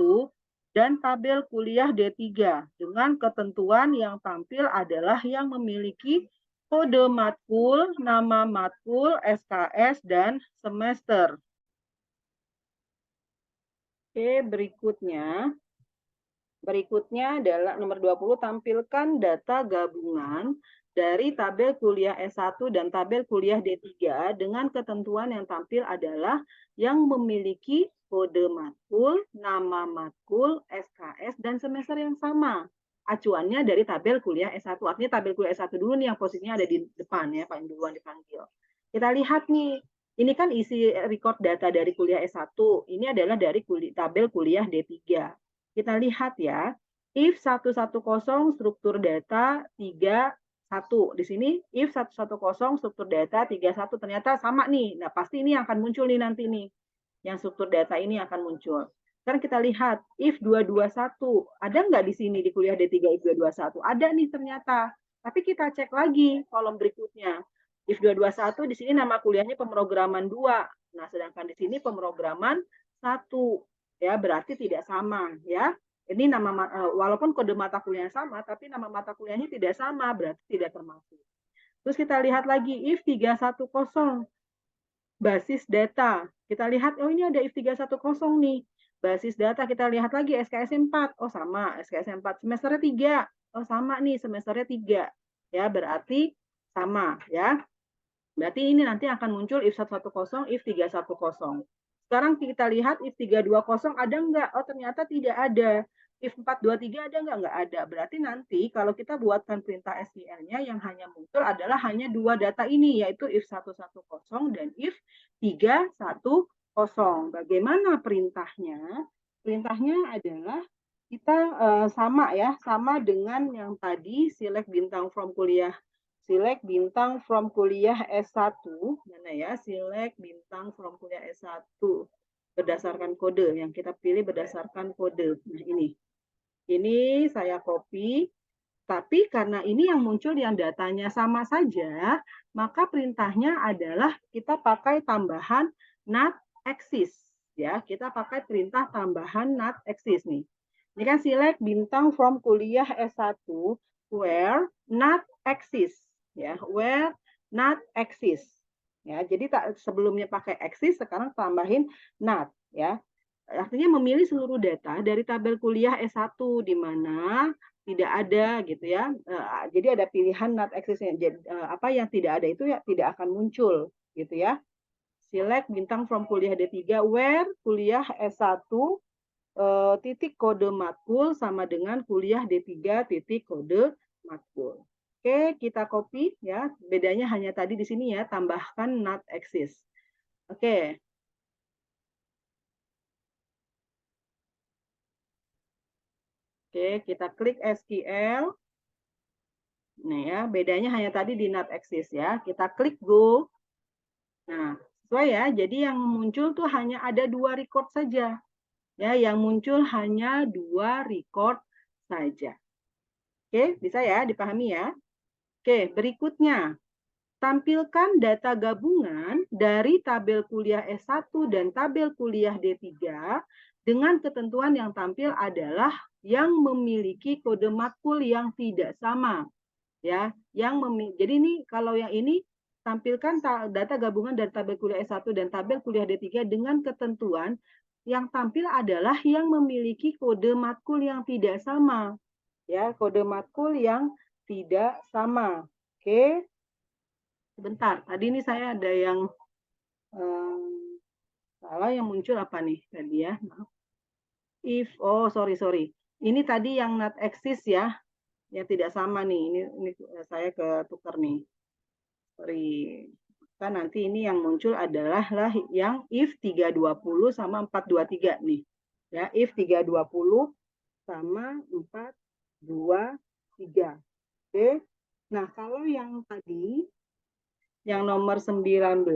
dan tabel kuliah D3 dengan ketentuan yang tampil adalah yang memiliki kode matkul, nama matkul, SKS, dan semester. Oke, berikutnya adalah nomor 20, tampilkan data gabungan dari tabel kuliah S1 dan tabel kuliah D3 dengan ketentuan yang tampil adalah yang memiliki kode matkul, nama matkul, SKS, dan semester yang sama. Acuannya dari tabel kuliah S1. Artinya tabel kuliah S1 dulu nih yang posisinya ada di depan ya, paling duluan dipanggil. Kita lihat nih, ini kan isi record data dari kuliah S1. Ini adalah dari tabel kuliah D3. Kita lihat ya, if 110 struktur data 31. Di sini if 110 struktur data 31 ternyata sama nih. Nah, pasti ini akan muncul nih nanti nih. Yang struktur data ini akan muncul. Sekarang kita lihat if 221. Ada nggak di sini di kuliah D3 if 221? Ada nih ternyata. Tapi kita cek lagi kolom berikutnya. If 221 di sini nama kuliahnya pemrograman 2. Nah, sedangkan di sini pemrograman 1. Ya, berarti tidak sama ya. Ini nama walaupun kode mata kuliahnya sama, tapi nama mata kuliahnya tidak sama, berarti tidak termasuk. Terus kita lihat lagi if 310 basis data. Kita lihat oh ini ada if 310 nih. Basis data kita lihat lagi SKS 4. Oh sama, SKS 4 semesternya 3. Oh sama nih semesternya 3. Ya, berarti sama ya. Berarti ini nanti akan muncul if 110, if 310. Sekarang kita lihat if 320 ada enggak? Oh ternyata tidak ada. If 423 ada enggak? Enggak ada. Berarti nanti kalau kita buatkan perintah SQL-nya yang hanya muncul adalah hanya dua data ini, yaitu if 110 dan if 310. kosong. Bagaimana perintahnya? Perintahnya adalah kita sama ya, sama dengan yang tadi select bintang from kuliah. Select bintang from kuliah S1. Mana ya? Select bintang from kuliah S1. Berdasarkan kode. Yang kita pilih berdasarkan kode. Nah, ini. Ini saya copy. Tapi karena ini yang muncul yang datanya sama saja, maka perintahnya adalah kita pakai tambahan not exist. Ya, kita pakai perintah tambahan not exist nih. Ini kan select bintang from kuliah S1 where not exist. Ya, where not exist. Ya, jadi sebelumnya pakai exist, sekarang tambahin not. Ya, artinya memilih seluruh data dari tabel kuliah S1 di mana tidak ada gitu ya. Jadi ada pilihan not exist. Apa yang tidak ada itu ya tidak akan muncul gitu ya. Select bintang from kuliah D3 where kuliah S1 titik kode matkul sama dengan kuliah D3 titik kode matkul. Oke, kita copy ya. Bedanya hanya tadi di sini ya, tambahkan not exist. Oke. Oke, kita klik SQL. Nah ya, bedanya hanya tadi di not exist ya. Kita klik go. Nah, sesuai ya. Jadi yang muncul tuh hanya ada 2 record saja. Ya, yang muncul hanya 2 record saja. Oke, bisa ya dipahami ya. Oke, berikutnya. Tampilkan data gabungan dari tabel kuliah S1 dan tabel kuliah D3 dengan ketentuan yang tampil adalah yang memiliki kode matkul yang tidak sama. Ya, jadi ini kalau yang ini tampilkan data gabungan dari tabel kuliah S1 dan tabel kuliah D3 dengan ketentuan yang tampil adalah yang memiliki kode matkul yang tidak sama. Ya, kode matkul yang tidak sama. Oke. Sebentar, tadi ini saya ada yang salah, yang muncul apa nih tadi ya? If, oh sorry. Ini tadi yang not exist ya, yang tidak sama nih. Ini saya ketukar nih. Sorry. Kan nanti ini yang muncul adalah yang if 320 sama 423 nih. Ya, if 320 sama 423. Oke. Nah, kalau yang tadi yang nomor 19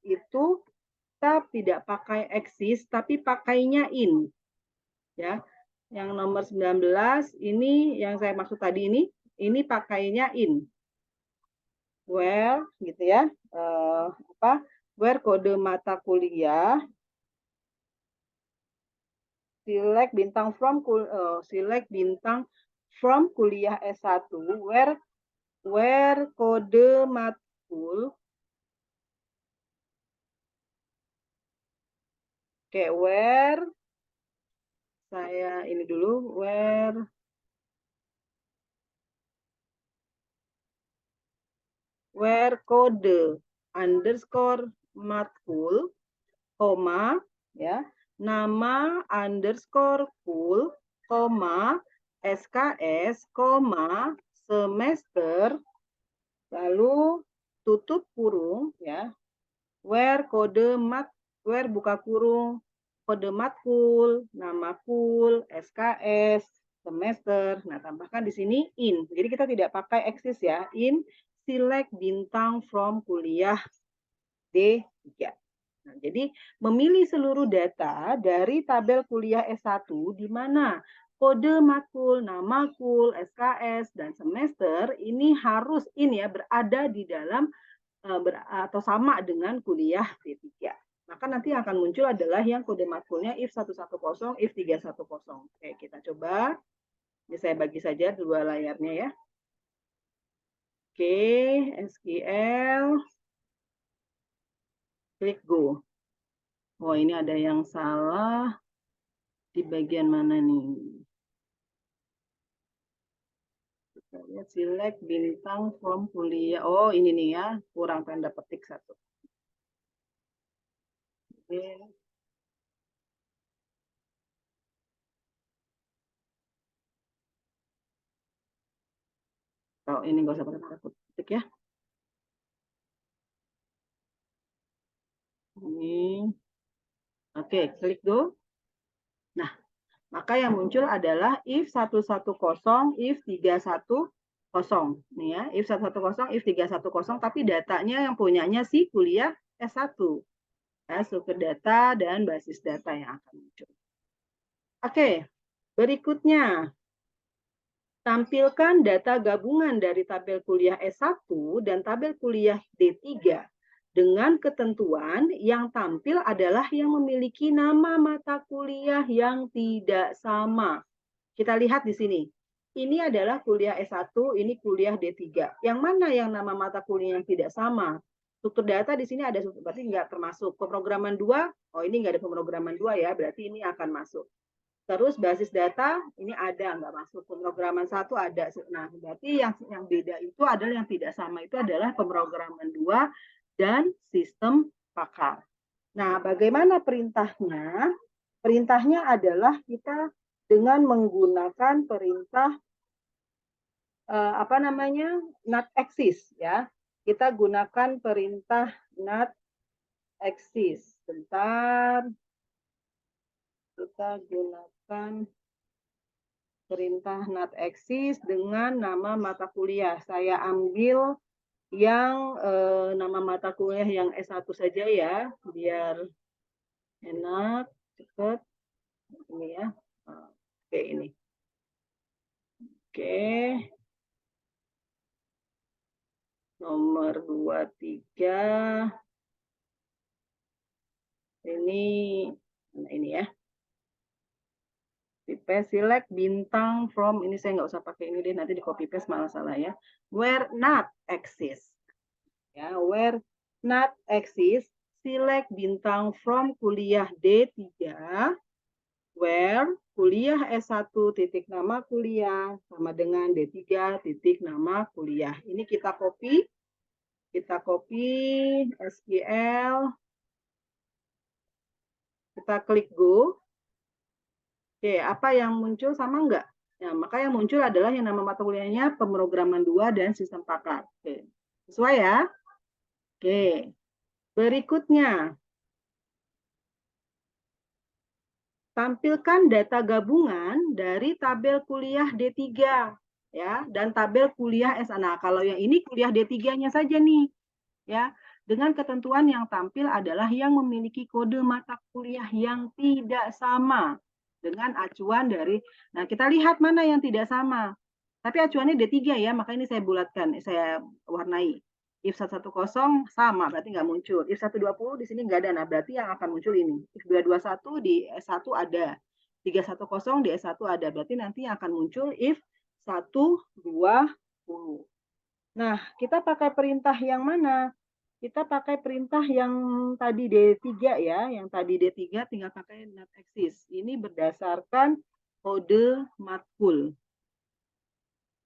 itu kita tidak pakai exist tapi pakainya in. Ya. Yang nomor 19 ini yang saya maksud tadi ini pakainya in. Where gitu ya. Where kode mata kuliah select bintang from kuliah S1 where kode matkul where saya ini dulu where kode underscore matkul koma ya nama underscore kul koma SKS koma semester lalu tutup kurung ya where buka kurung kode matkul nama kul SKS semester. Nah, tambahkan di sini in. Jadi kita tidak pakai exist ya. In select bintang from kuliah D3. Nah, jadi memilih seluruh data dari tabel kuliah S1 di mana kode matkul, nama kul, SKS, dan semester ini harus ini ya berada di dalam atau sama dengan kuliah D3. Maka nanti akan muncul adalah yang kode matkulnya if 110, if 310. Oke, kita coba. Ini saya bagi saja dua layarnya ya. Oke, SQL. Klik go. Oh, ini ada yang salah. Di bagian mana nih? Kita lihat select bintang from kuliah. Oh, ini nih ya. Kurang tanda petik satu. Oke. Oh, ini nggak usah pakai tanda petik ya. Ini Oke, klik go. Nah, maka yang muncul adalah if 110, if 310. Nih ya, if 110, if 310, tapi datanya yang punyanya si kuliah S1. Ya, sumber data dan basis data yang akan muncul. Oke, berikutnya. Tampilkan data gabungan dari tabel kuliah S1 dan tabel kuliah D3 dengan ketentuan yang tampil adalah yang memiliki nama mata kuliah yang tidak sama. Kita lihat di sini. Ini adalah kuliah S1, ini kuliah D3. Yang mana yang nama mata kuliah yang tidak sama? Struktur data di sini ada, berarti nggak termasuk. Pemrograman 2, oh ini nggak ada pemrograman 2 ya, berarti ini akan masuk. Terus basis data ini ada, nggak masuk. Pemrograman 1 ada. Nah, berarti yang beda itu adalah yang tidak sama itu adalah pemrograman 2 dan sistem pakar. Nah, bagaimana perintahnya? Perintahnya adalah kita dengan menggunakan perintah apa namanya? Not exist ya. Kita gunakan perintah not exist. Bentar. Kita gunakan perintah not exist dengan nama mata kuliah. Saya ambil yang nama mata kuliah yang S1 saja ya, biar enak, cepat. Ini ya. Oke, ini. Oke. Nomor 23. Ini ya. Copy paste, select bintang from, ini saya nggak usah pakai ini deh, nanti di copy paste malah salah ya. Where not exist. Ya, where not exist, select bintang from kuliah D3, where kuliah S1 titik nama kuliah sama dengan D3 titik nama kuliah. Ini kita copy SQL, kita klik go. Oke, apa yang muncul sama enggak? Nah, maka yang muncul adalah yang nama mata kuliahnya pemrograman 2 dan sistem pakar. Oke. Sesuai ya? Oke. Berikutnya, tampilkan data gabungan dari tabel kuliah D3 ya dan tabel kuliah S1. Nah, kalau yang ini kuliah D3-nya saja nih. Ya, dengan ketentuan yang tampil adalah yang memiliki kode mata kuliah yang tidak sama dengan acuan dari, nah kita lihat mana yang tidak sama. Tapi acuannya D3 ya, maka ini saya bulatkan, saya warnai. If 110 sama, berarti nggak muncul. If 120 di sini nggak ada, nah berarti yang akan muncul ini. If 221 di S1 ada. 310 di S1 ada, berarti nanti yang akan muncul if 120. Nah, kita pakai perintah yang mana? Kita pakai perintah yang tadi D3 ya, yang tadi D3 tinggal pakai not exist. Ini berdasarkan kode matkul.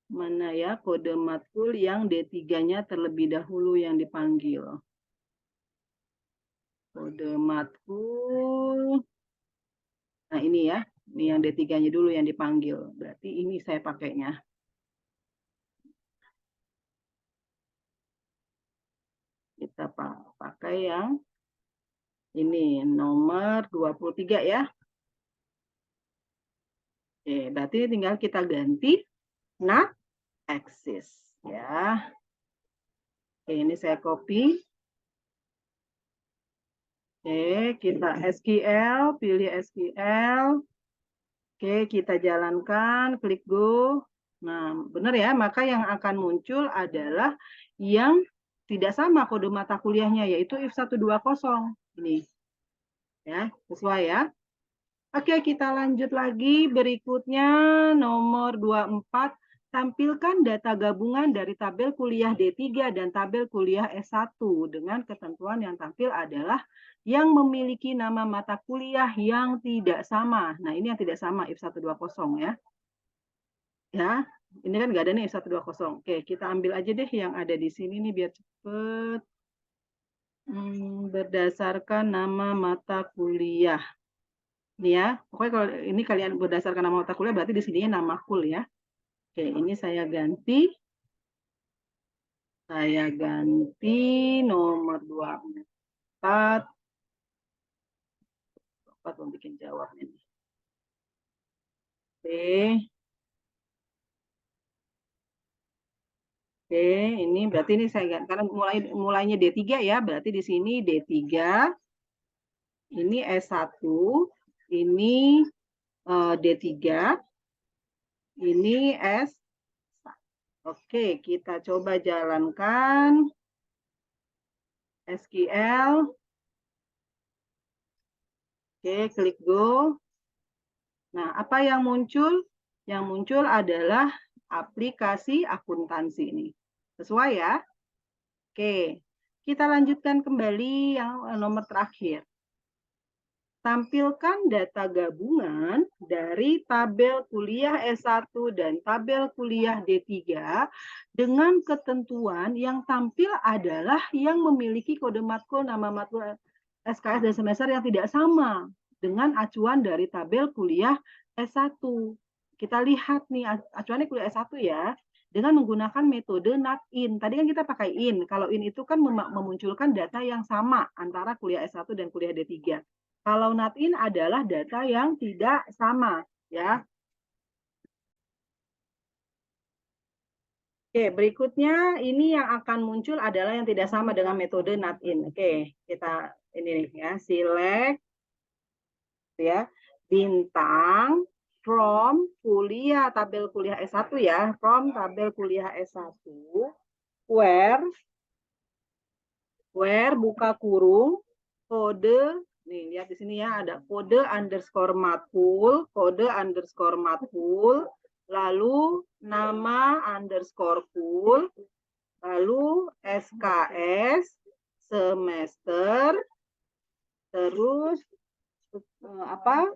Mana ya kode matkul yang D3-nya terlebih dahulu yang dipanggil. Kode matkul. Nah, ini ya. Ini yang D3-nya dulu yang dipanggil. Berarti ini saya pakainya. Kita pakai yang ini nomor 23 ya. Oke, berarti tinggal kita ganti not exist ya. Oke, ini saya copy. Oke, kita SQL, pilih SQL. Oke, kita jalankan, klik go. Nah, benar ya, maka yang akan muncul adalah yang tidak sama kode mata kuliahnya, yaitu if 120. Ini. Ya, sesuai ya. Oke, kita lanjut lagi. Berikutnya nomor 24. Tampilkan data gabungan dari tabel kuliah D3 dan tabel kuliah S1 dengan ketentuan yang tampil adalah yang memiliki nama mata kuliah yang tidak sama. Nah, ini yang tidak sama if 120 ya. Ya, ini kan nggak ada nih if 120. Oke, kita ambil aja deh yang ada di sini nih biar cepet. Berdasarkan nama mata kuliah. Ini ya, pokoknya kalau ini kalian berdasarkan nama mata kuliah berarti di sini nama kul ya. Oke, ini saya ganti. Saya ganti nomor 24. cepat membuat jawabnya nih. Oke. Oke, ini berarti ini saya ingat karena mulainya D3 ya, berarti di sini D3, ini S1, ini D3, ini S. Oke, kita coba jalankan SQL. Oke, klik go. Nah, apa yang muncul? Yang muncul adalah aplikasi akuntansi ini. Sesuai ya? Oke, kita lanjutkan kembali yang nomor terakhir. Tampilkan data gabungan dari tabel kuliah S1 dan tabel kuliah D3 dengan ketentuan yang tampil adalah yang memiliki kode matkul, nama matkul, SKS dan semester yang tidak sama dengan acuan dari tabel kuliah S1. Kita lihat nih acuannya kuliah S1 ya, dengan menggunakan metode NAT-IN. Tadi kan kita pakai IN. Kalau IN itu kan memunculkan data yang sama antara kuliah S1 dan kuliah D3. Kalau NAT-IN adalah data yang tidak sama, ya. Oke, berikutnya ini yang akan muncul adalah yang tidak sama dengan metode NAT-IN. Oke, kita ini ya, select ya, bintang from kuliah tabel kuliah S1 ya, from tabel kuliah S1 where buka kurung kode. Nih, lihat di sini ya, ada kode underscore matkul, lalu nama underscore kul, lalu SKS, semester, terus apa?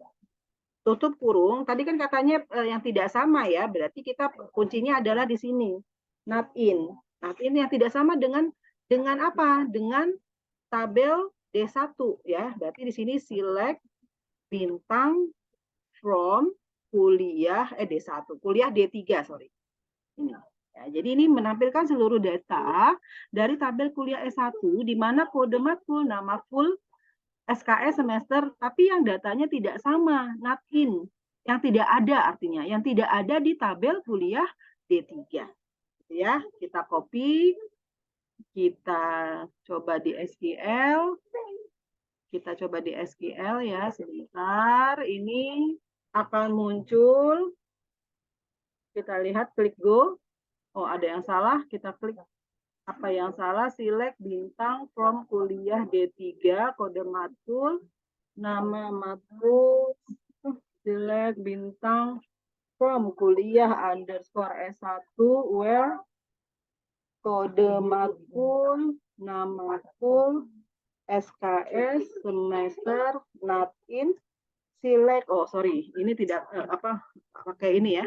Tutup kurung. Tadi kan katanya yang tidak sama ya, berarti kita kuncinya adalah di sini. Not in. Not in yang tidak sama dengan apa? Dengan tabel D1 ya. Berarti di sini select bintang from kuliah D1, kuliah D3, sorry. Ini. Ya, jadi ini menampilkan seluruh data dari tabel kuliah S1 di mana kode matkul, nama full, SKS semester, tapi yang datanya tidak sama, not in. Yang tidak ada artinya, yang tidak ada di tabel kuliah D3. Ya, kita copy, kita coba di SQL. Kita coba di SQL ya, sebentar. Ini akan muncul. Kita lihat, klik go. Oh, ada yang salah, kita klik apa yang salah, select bintang from kuliah D3, kode matkul, nama matkul, select bintang from kuliah underscore S1, where kode matkul, nama matkul, SKS, semester, not in, select, oh sorry, ini tidak, pakai ini ya.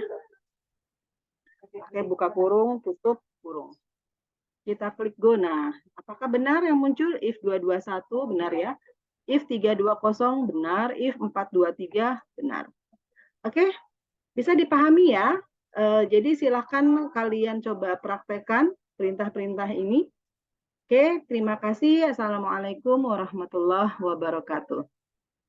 Oke, buka kurung, tutup kurung. Kita klik go. Nah, apakah benar yang muncul? If 221 benar ya. If 320 benar. If 423 benar. Oke, bisa dipahami ya. Jadi silakan kalian coba praktekkan perintah-perintah ini. Oke, terima kasih. Assalamualaikum warahmatullahi wabarakatuh.